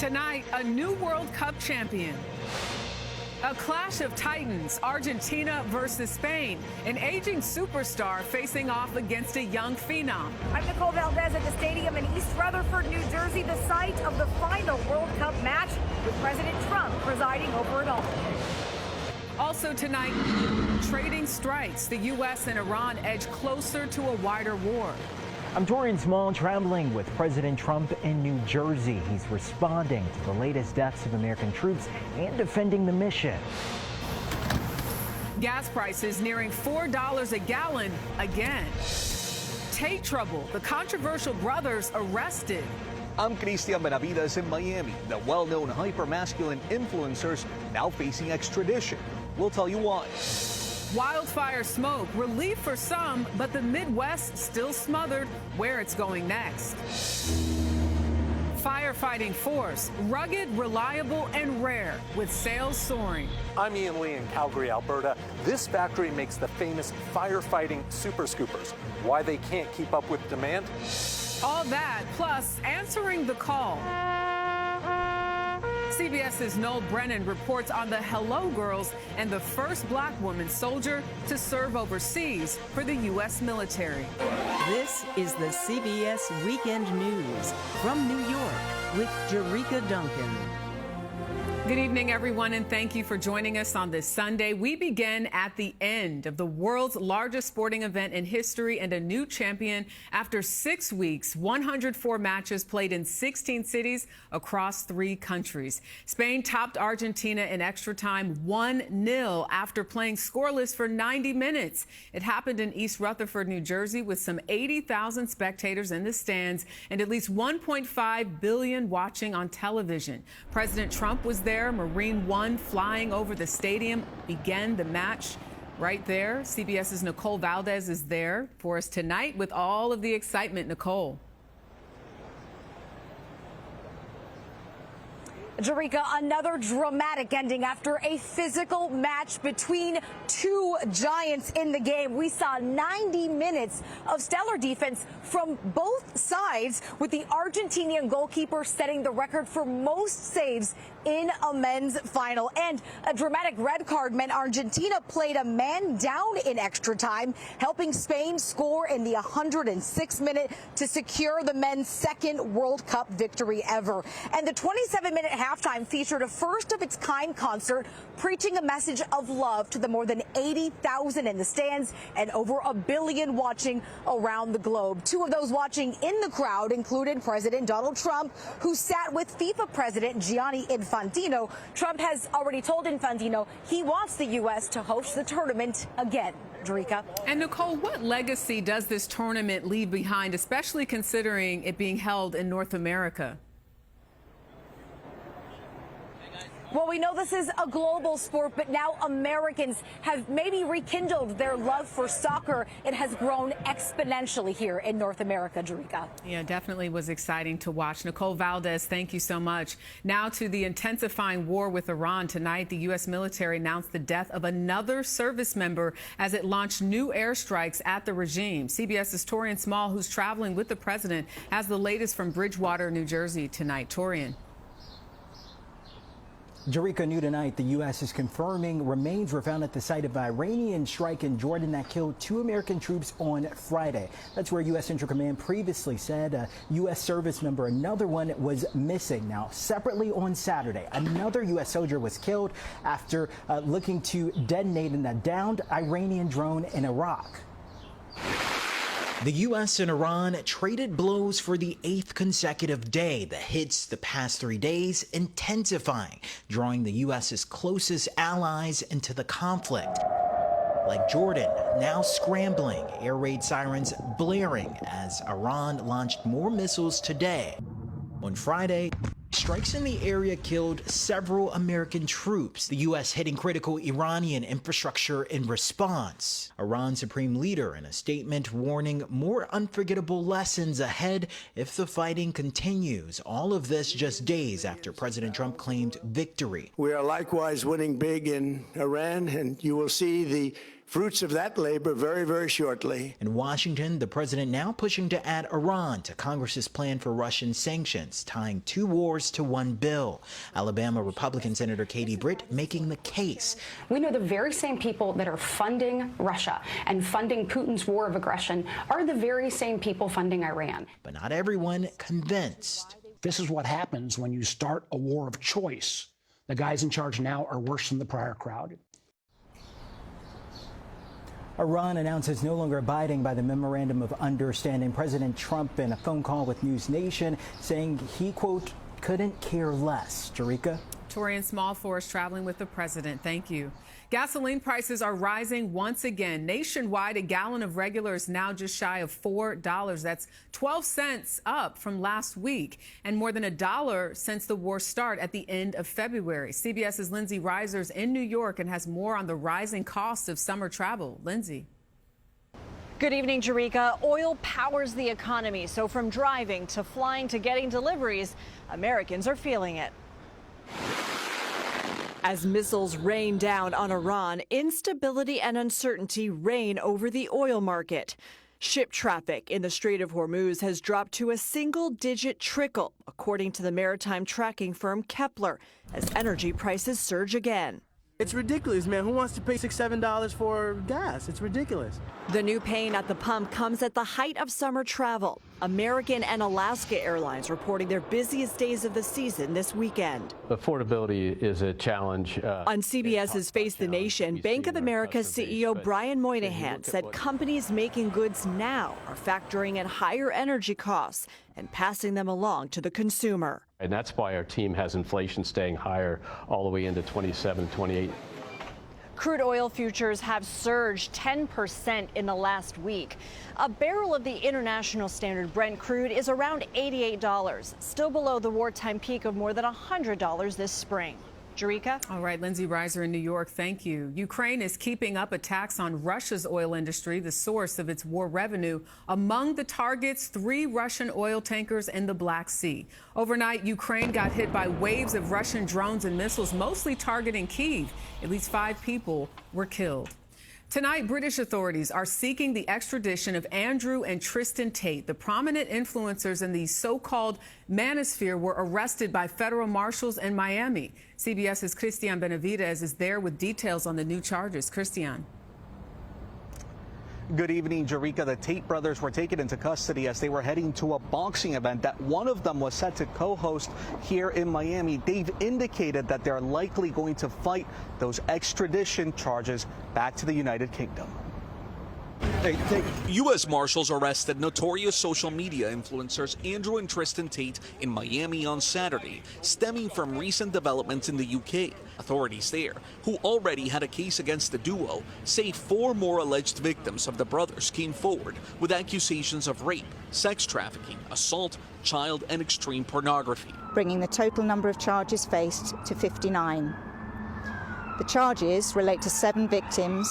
Tonight, a new World Cup champion. A clash of titans, Argentina versus Spain. An aging superstar facing off against a young phenom. I'm Nicole Valdez at the stadium in East Rutherford, New Jersey, the site of the final World Cup match with President Trump presiding over it all. Also tonight, trading strikes. The U.S. and Iran edge closer to a wider war. I'm Torian Small, traveling with President Trump in New Jersey. He's responding to the latest deaths of American troops and defending the mission. Gas prices nearing $4 a gallon again. Tate trouble. The controversial brothers arrested. I'm Cristian Benavides in Miami. The well-known hypermasculine influencers now facing extradition. We'll tell you why. Wildfire smoke, relief for some, but the Midwest still smothered. Where it's going next. Firefighting force, rugged, reliable, and rare, with sales soaring. I'm Ian Lee in Calgary, Alberta. This factory makes the famous firefighting super scoopers. Why they can't keep up with demand? All that, plus answering the call. CBS's Noel Brennan reports on the Hello Girls and the first black woman soldier to serve overseas for the U.S. military. This is the CBS Weekend News from New York with Jerika Duncan. Good evening, everyone, and thank you for joining us on this Sunday. We begin at the end of the world's largest sporting event in history and a new champion after 6 weeks, 104 matches played in 16 cities across 3 countries. Spain topped Argentina in extra time 1-0 after playing scoreless for 90 minutes. It happened in East Rutherford, New Jersey, with some 80,000 spectators in the stands and at least 1.5 billion watching on television. President Trump was there. Marine One flying over the stadium began the match right there. CBS's Nicole Valdez is there for us tonight with all of the excitement. Nicole. Jerika, another dramatic ending after a physical match between 2 giants in the game. We saw 90 minutes of stellar defense from both sides, with the Argentinian goalkeeper setting the record for most saves in a men's final. And a dramatic red card meant Argentina played a man down in extra time, helping Spain score in the 106th minute to secure the men's second World Cup victory ever. And the 27-minute halftime featured a first-of-its-kind concert preaching a message of love to the more than 80,000 in the stands and over 1 billion watching around the globe. 2 of those watching in the crowd included President Donald Trump, who sat with FIFA President Gianni Infantino. Trump has already told Infantino he wants the U.S. to host the tournament again. Jerika. And Nicole, what legacy does this tournament leave behind, especially considering it being held in North America? Well, we know this is a global sport, but now Americans have maybe rekindled their love for soccer. It has grown exponentially here in North America, Jerika. Yeah, definitely was exciting to watch. Nicole Valdez, thank you so much. Now to the intensifying war with Iran. Tonight, the U.S. military announced the death of another service member as it launched new airstrikes at the regime. CBS's Torian Small, who's traveling with the president, has the latest from Bridgewater, New Jersey tonight. Torian. Jerika, new tonight, the U.S. is confirming remains were found at the site of an Iranian strike in Jordan that killed 2 American troops on Friday. That's where U.S. Central Command previously said a U.S. service member, another one, was missing. Now, separately on Saturday, another U.S. soldier was killed after looking to detonate in a downed Iranian drone in Iraq. The U.S. and Iran traded blows for the 8th consecutive day. The hits the past 3 days intensifying, drawing the U.S.'s closest allies into the conflict. Like Jordan, now scrambling, air raid sirens blaring as Iran launched more missiles today. On Friday, strikes in the area killed several American troops, the U.S. hitting critical Iranian infrastructure in response. Iran's supreme leader in a statement warning more unforgettable lessons ahead if the fighting continues. All of this just days after President Trump claimed victory. We are likewise winning big in Iran, and you will see the fruits of that labor very, very shortly. In Washington, the president now pushing to add Iran to Congress's plan for Russian sanctions, tying two wars to one bill. Alabama Republican Senator Katie Britt making the case. We know the very same people that are funding Russia and funding Putin's war of aggression are the very same people funding Iran. But not everyone convinced. This is what happens when you start a war of choice. The guys in charge now are worse than the prior crowd. Iran announces no longer abiding by the Memorandum of Understanding. President Trump in a phone call with News Nation saying he, quote, couldn't care less. Jerika? Torian Smallforce traveling with the president. Thank you. Gasoline prices are rising once again. Nationwide, a gallon of regular is now just shy of $4. That's 12 cents up from last week and more than $1 since the war started at the end of February. CBS's Lindsay Reiser's in New York and has more on the rising costs of summer travel. Lindsay. Good evening, Jerika. Oil powers the economy, so from driving to flying to getting deliveries, Americans are feeling it. As missiles rain down on Iran, instability and uncertainty reign over the oil market. Ship traffic in the Strait of Hormuz has dropped to a single-digit trickle, according to the maritime tracking firm Kepler, as energy prices surge again. It's ridiculous, man. Who wants to pay $6, $7 for gas? It's ridiculous. The new pain at the pump comes at the height of summer travel. American and Alaska Airlines reporting their busiest days of the season this weekend. Affordability is a challenge. On CBS's Face the Nation, Bank of America's CEO Brian Moynihan said companies making goods now are factoring in higher energy costs and passing them along to the consumer. And that's why our team has inflation staying higher all the way into 27, 28. Crude oil futures have surged 10% in the last week. A barrel of the international standard Brent crude is around $88, still below the wartime peak of more than $100 this spring. Jerika? All right, Lindsay Reiser in New York, thank you. Ukraine is keeping up attacks on Russia's oil industry, the source of its war revenue. Among the targets, 3 Russian oil tankers in the Black Sea. Overnight, Ukraine got hit by waves of Russian drones and missiles, mostly targeting Kyiv. At least 5 people were killed. Tonight, British authorities are seeking the extradition of Andrew and Tristan Tate. The prominent influencers in the so-called manosphere were arrested by federal marshals in Miami. CBS's Christian Benavidez is there with details on the new charges. Christian. Good evening, Jerika. The Tate brothers were taken into custody as they were heading to a boxing event that one of them was set to co-host here in Miami. They've indicated that they're likely going to fight those extradition charges back to the United Kingdom. U.S. Marshals arrested notorious social media influencers Andrew and Tristan Tate in Miami on Saturday, stemming from recent developments in the U.K. Authorities there, who already had a case against the duo, say 4 more alleged victims of the brothers came forward with accusations of rape, sex trafficking, assault, child and extreme pornography, bringing the total number of charges faced to 59. The charges relate to 7 victims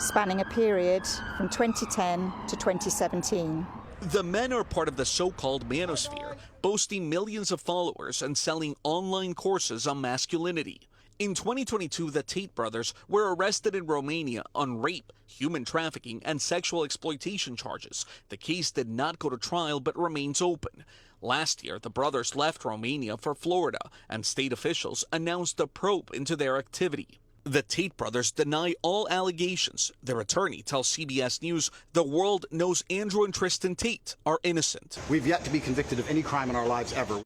spanning a period from 2010 to 2017. The men are part of the so-called manosphere, boasting millions of followers and selling online courses on masculinity. In 2022, the Tate brothers were arrested in Romania on rape, human trafficking, and sexual exploitation charges. The case did not go to trial but remains open. Last year, the brothers left Romania for Florida, and state officials announced a probe into their activity. The Tate brothers deny all allegations. Their attorney tells CBS News the world knows Andrew and Tristan Tate are innocent. We've yet to be convicted of any crime in our lives ever.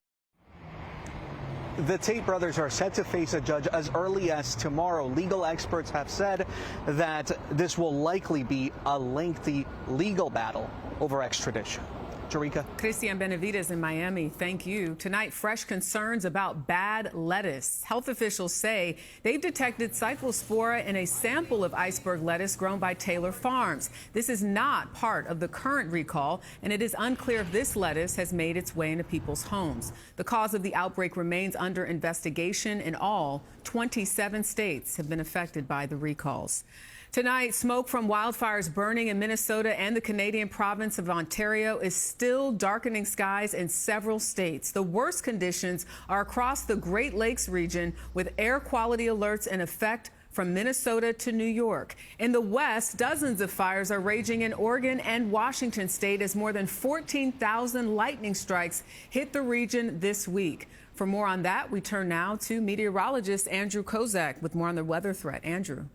The Tate brothers are set to face a judge as early as tomorrow. Legal experts have said that this will likely be a lengthy legal battle over extradition. Jerika. Christian Benavidez in Miami, thank you. Tonight, fresh concerns about bad lettuce. Health officials say they've detected cyclospora in a sample of iceberg lettuce grown by Taylor Farms. This is not part of the current recall, and it is unclear if this lettuce has made its way into people's homes. The cause of the outbreak remains under investigation. In all, 27 states have been affected by the recalls. Tonight, smoke from wildfires burning in Minnesota and the Canadian province of Ontario is still darkening skies in several states. The worst conditions are across the Great Lakes region, with air quality alerts in effect from Minnesota to New York. In the West, dozens of fires are raging in Oregon and Washington state as more than 14,000 lightning strikes hit the region this week. For more on that, we turn now to meteorologist Andrew Kozak with more on the weather threat. Andrew.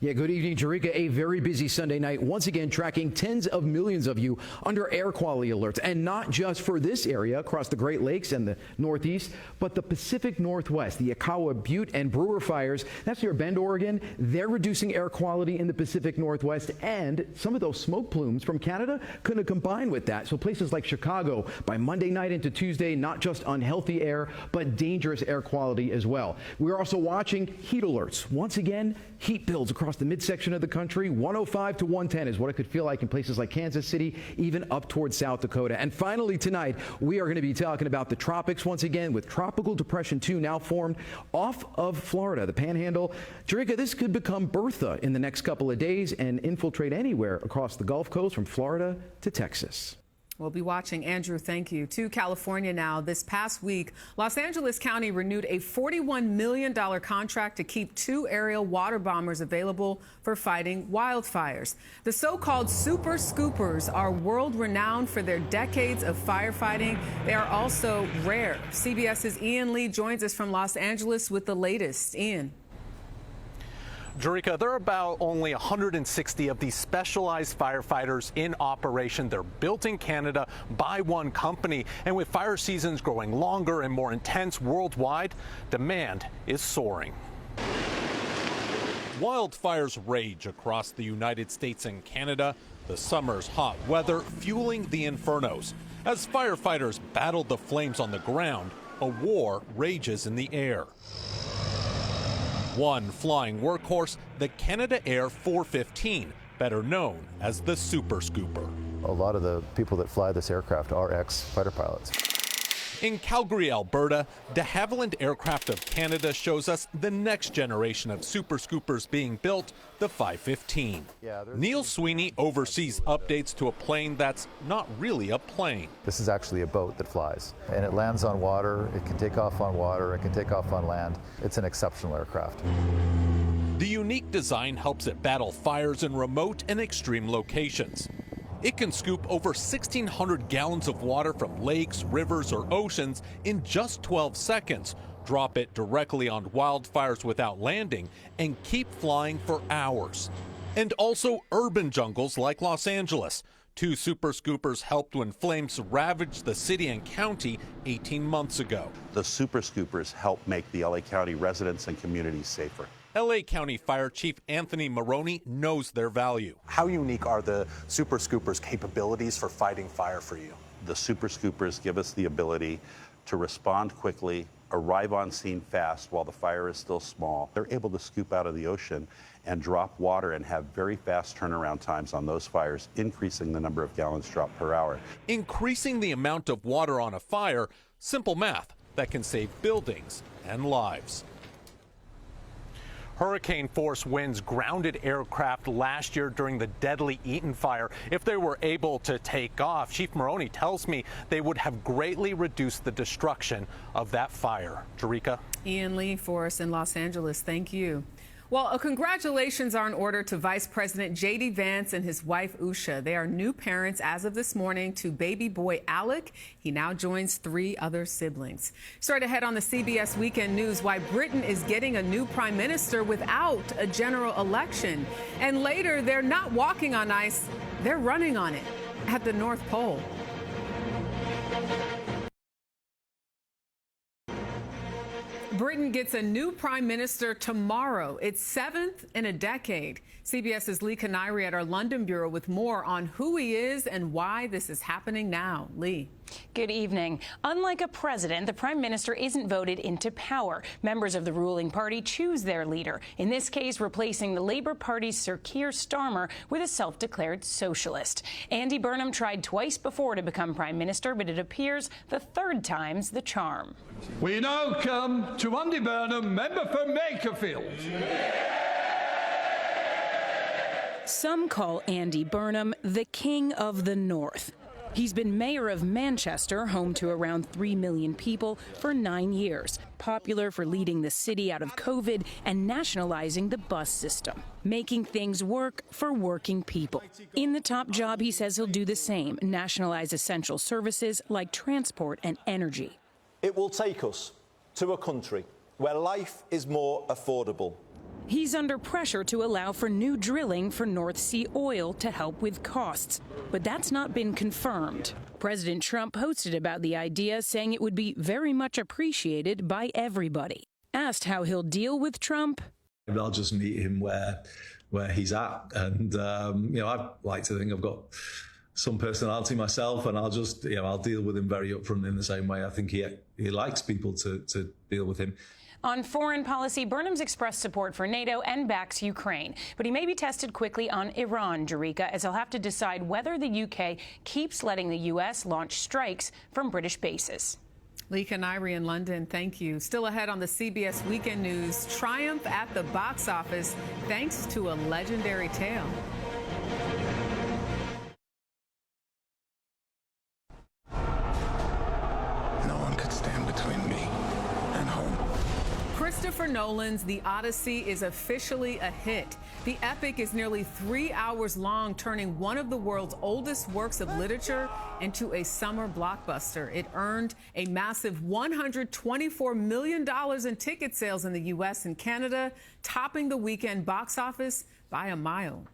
Yeah, good evening, Jerika. A very busy Sunday night. Once again, tracking tens of millions of you under air quality alerts. And not just for this area across the Great Lakes and the Northeast, but the Pacific Northwest. The Ikawa, Butte, and Brewer fires, that's near Bend, Oregon. They're reducing air quality in the Pacific Northwest. And some of those smoke plumes from Canada couldn't combine with that. So places like Chicago, by Monday night into Tuesday, not just unhealthy air, but dangerous air quality as well. We're also watching heat alerts. Once again, heat builds across the midsection of the country. 105 to 110 is what it could feel like in places like Kansas City, even up towards South Dakota. And finally tonight, we are going to be talking about the tropics once again, with Tropical Depression 2 now formed off of Florida, the Panhandle. Jerika, this could become Bertha in the next couple of days and infiltrate anywhere across the Gulf Coast from Florida to Texas. We'll be watching. Andrew, thank you. To California now. This past week, Los Angeles County renewed a $41 million contract to keep 2 aerial water bombers available for fighting wildfires. The so-called super scoopers are world-renowned for their decades of firefighting. They are also rare. CBS's Ian Lee joins us from Los Angeles with the latest. Ian. Jerika, there are about only 160 of these specialized firefighters in operation. They're built in Canada by one company. And with fire seasons growing longer and more intense worldwide, demand is soaring. Wildfires rage across the United States and Canada. The summer's hot weather fueling the infernos. As firefighters battle the flames on the ground, a war rages in the air. One flying workhorse, the Canada Air 415, better known as the Super Scooper. A lot of the people that fly this aircraft are ex-fighter pilots. In Calgary, Alberta, de Havilland Aircraft of Canada shows us the next generation of Super Scoopers being built, the 515. Neil Sweeney oversees updates to a plane that's not really a plane. This is actually a boat that flies, and it lands on water, it can take off on water, it can take off on land. It's an exceptional aircraft. The unique design helps it battle fires in remote and extreme locations. It can scoop over 1,600 gallons of water from lakes, rivers, or oceans in just 12 seconds, drop it directly on wildfires without landing, and keep flying for hours. And also urban jungles like Los Angeles. 2 Super Scoopers helped when flames ravaged the city and county 18 months ago. The Super Scoopers help make the LA County residents and communities safer. LA County Fire Chief Anthony Maroney knows their value. How unique are the Super Scoopers' capabilities for fighting fire for you? The Super Scoopers give us the ability to respond quickly, arrive on scene fast while the fire is still small. They're able to scoop out of the ocean and drop water and have very fast turnaround times on those fires, increasing the number of gallons dropped per hour. Increasing the amount of water on a fire, simple math that can save buildings and lives. Hurricane-force winds grounded aircraft last year during the deadly Eaton fire. If they were able to take off, Chief Maroney tells me they would have greatly reduced the destruction of that fire. Jerika? Ian Lee for us in Los Angeles. Thank you. Well, congratulations are in order to Vice President J.D. Vance and his wife, Usha. They are new parents as of this morning to baby boy Alec. He now joins 3 other siblings. Straight ahead on the CBS Weekend News, why Britain is getting a new prime minister without a general election. And later, they're not walking on ice, they're running on it at the North Pole. Britain gets a new prime minister tomorrow. It's 7th in a decade. CBS's Lee Canary at our London bureau with more on who he is and why this is happening now. Lee. Good evening. Unlike a president, the prime minister isn't voted into power. Members of the ruling party choose their leader, in this case replacing the Labour Party's Sir Keir Starmer with a self-declared socialist. Andy Burnham tried twice before to become prime minister, but it appears the 3rd time's the charm. We now come to Andy Burnham, member for Makerfield. Some call Andy Burnham the King of the North. He's been mayor of Manchester, home to around 3 million people, for 9 years, popular for leading the city out of COVID and nationalizing the bus system, making things work for working people. In the top job, he says he'll do the same, nationalize essential services like transport and energy. It will take us to a country where life is more affordable. He's under pressure to allow for new drilling for North Sea oil to help with costs, but that's not been confirmed. President Trump posted about the idea, saying it would be very much appreciated by everybody. Asked how he'll deal with Trump, I'll just meet him where he's at, and I like to think I've got some personality myself, and I'll just I'll deal with him very upfront in the same way I think he likes people to deal with him. On foreign policy, Burnham's expressed support for NATO and backs Ukraine. But he may be tested quickly on Iran, Jerika, as he'll have to decide whether the UK keeps letting the U.S. launch strikes from British bases. Lika Nairi in London, thank you. Still ahead on the CBS Weekend News, triumph at the box office thanks to a legendary tale. No one could stand between me and home. Christopher Nolan's The Odyssey is officially a hit. The epic is nearly 3 hours long, turning one of the world's oldest works of literature into a summer blockbuster. It earned a massive $124 million in ticket sales in the U.S. and Canada, topping the weekend box office by a mile.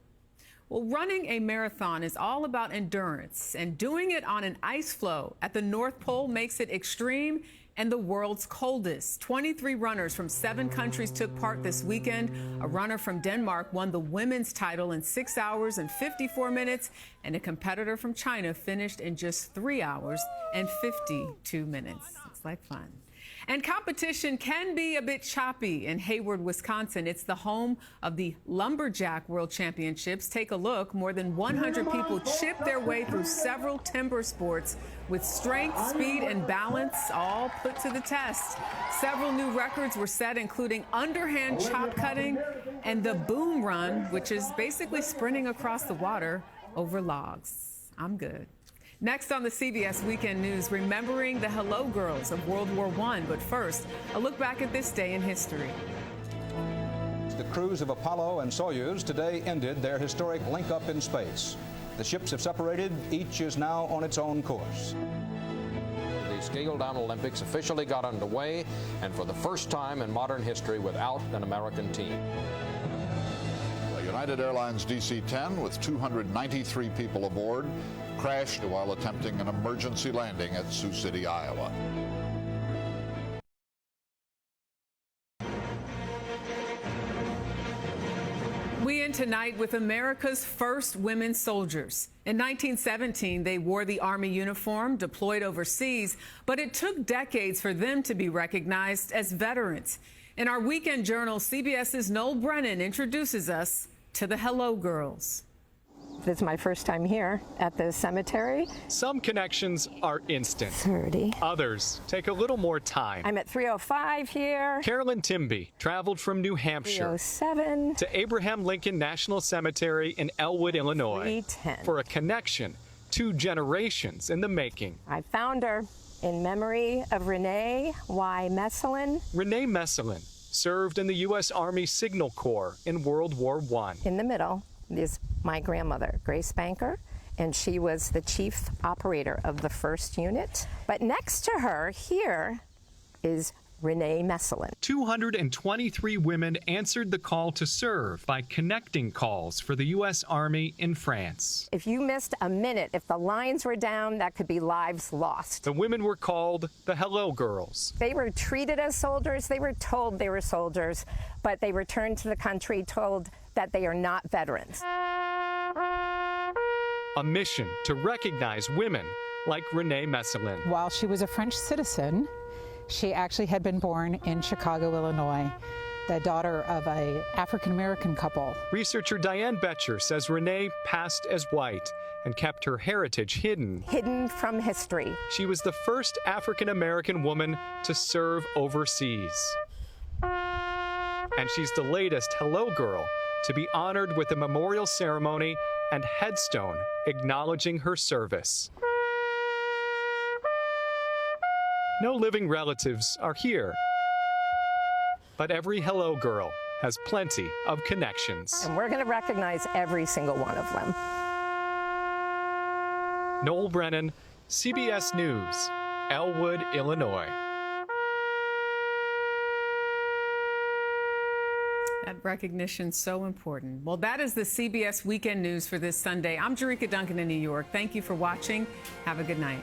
Well, running a marathon is all about endurance, and doing it on an ice floe at the North Pole makes it extreme and the world's coldest. 23 runners from 7 countries took part this weekend. A runner from Denmark won the women's title in 6 hours and 54 minutes, and a competitor from China finished in just 3 hours and 52 minutes. It's like fun. And competition can be a bit choppy in Hayward, Wisconsin. It's the home of the Lumberjack World Championships. Take a look. More than 100 people chip their way through several timber sports with strength, speed, and balance all put to the test. Several new records were set, including underhand chop cutting and the boom run, which is basically sprinting across the water over logs. I'm good. Next on the CBS Weekend News, remembering the Hello Girls of World War I. But first, a look back at this day in history. The crews of Apollo and Soyuz today ended their historic link-up in space. The ships have separated. Each is now on its own course. The scaled-down Olympics officially got underway, and for the first time in modern history without an American team. United Airlines DC-10 with 293 people aboard crashed while attempting an emergency landing at Sioux City, Iowa. We end tonight with America's first women soldiers. In 1917, they wore the Army uniform, deployed overseas, but it took decades for them to be recognized as veterans. In our weekend journal, CBS's Noel Brennan introduces us to the Hello Girls. This is my first time here at the cemetery. Some connections are instant. 30. Others take a little more time. I'm at 305 here. Carolyn Timby traveled from New Hampshire 307 to Abraham Lincoln National Cemetery in Elwood, Illinois 310 for a connection 2 generations in the making. I found her in memory of Renee Y. Messelin. Renee Messelin served in the U.S. Army Signal Corps in World War I. In the middle is my grandmother, Grace Banker, and she was the chief operator of the 1st unit. But next to her here is Renee Messelin. 223 women answered the call to serve by connecting calls for the U.S. Army in France. If you missed a minute, if the lines were down, that could be lives lost. The women were called the Hello Girls. They were treated as soldiers. They were told they were soldiers, but they returned to the country told that they are not veterans. A mission to recognize women like Renee Messelin. While she was a French citizen, she actually had been born in Chicago, Illinois, the daughter of an African-American couple. Researcher Diane Betcher says Renee passed as white and kept her heritage hidden. Hidden from history. She was the first African-American woman to serve overseas. And she's the latest Hello Girl to be honored with a memorial ceremony and headstone acknowledging her service. No living relatives are here, but every hello girl has plenty of connections. And we're going to recognize every single one of them. Noel Brennan, CBS News, Elwood, Illinois. That recognition so important. Well, that is the CBS Weekend News for this Sunday. I'm Jerika Duncan in New York. Thank you for watching. Have a good night.